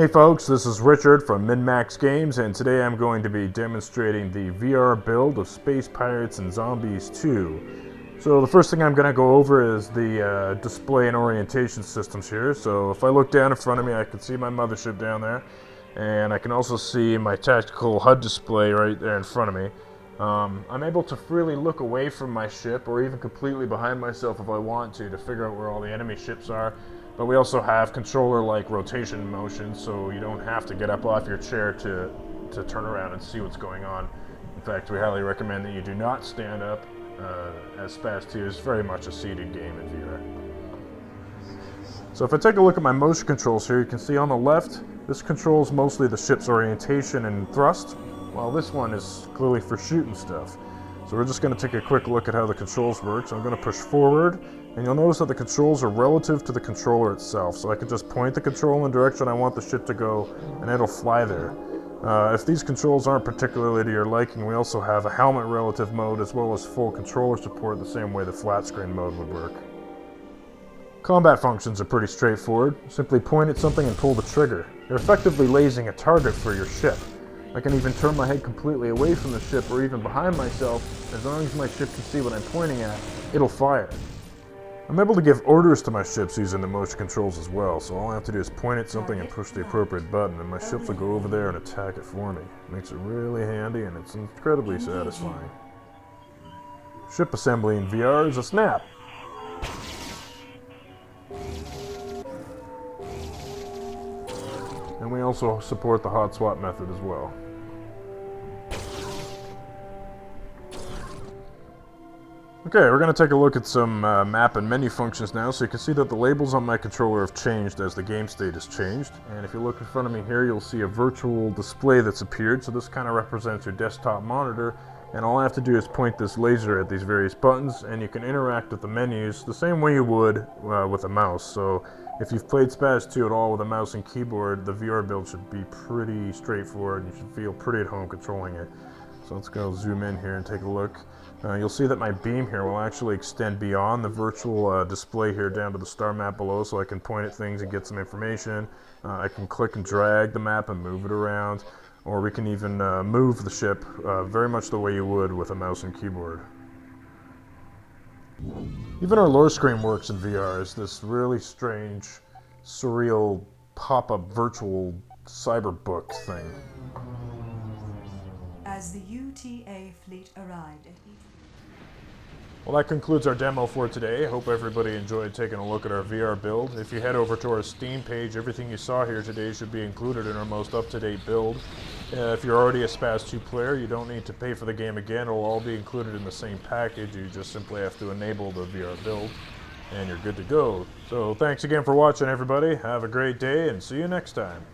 Hey folks, this is Richard from MinMaxGames, and today I'm going to be demonstrating the VR build of Space Pirates and Zombies 2. So the first thing I'm going to go over is the display and orientation systems here. So if I look down in front of me, I can see my mothership down there, and I can also see my tactical HUD display right there in front of me. I'm able to freely look away from my ship, or even completely behind myself if I want to figure out where all the enemy ships are. But we also have controller-like rotation motion, so you don't have to get up off your chair to turn around and see what's going on. In fact, we highly recommend that you do not stand up, as Spaz 2 is very much a seated game in VR. So if I take a look at my motion controls here, you can see on the left, this controls mostly the ship's orientation and thrust, while this one is clearly for shooting stuff. So we're just going to take a quick look at how the controls work. So I'm going to push forward, and you'll notice that the controls are relative to the controller itself. So I can just point the control in the direction I want the ship to go, and it'll fly there. If these controls aren't particularly to your liking, we also have a helmet relative mode as well as full controller support the same way the flat screen mode would work. Combat functions are pretty straightforward. Simply point at something and pull the trigger. You're effectively lasing a target for your ship. I can even turn my head completely away from the ship or even behind myself. As long as my ship can see what I'm pointing at, it'll fire. I'm able to give orders to my ships using the motion controls as well, so all I have to do is point at something and push the appropriate button, and my ships will go over there and attack it for me. It makes it really handy, and it's incredibly satisfying. Ship assembly in VR is a snap. And we also support the hot swap method as well. Okay, we're going to take a look at some map and menu functions now, so you can see that the labels on my controller have changed as the game state has changed. And if you look in front of me here, you'll see a virtual display that's appeared, so this kind of represents your desktop monitor. And all I have to do is point this laser at these various buttons, and you can interact with the menus the same way you would with a mouse. So if you've played Spaz 2 at all with a mouse and keyboard, the VR build should be pretty straightforward, and you should feel pretty at home controlling it. So let's go zoom in here and take a look. You'll see that my beam here will actually extend beyond the virtual display here down to the star map below, so I can point at things and get some information. I can click and drag the map and move it around, or we can even move the ship very much the way you would with a mouse and keyboard. Even our lore screen works in VR as this really strange, surreal, pop-up virtual cyber book thing. As the UTA fleet arrived at Well, that concludes our demo for today. I hope everybody enjoyed taking a look at our VR build. If you head over to our Steam page, everything you saw here today should be included in our most up-to-date build. If you're already a Spaz 2 player, you don't need to pay for the game again. It'll all be included in the same package. You just simply have to enable the VR build, and you're good to go. So thanks again for watching, everybody. Have a great day, and see you next time.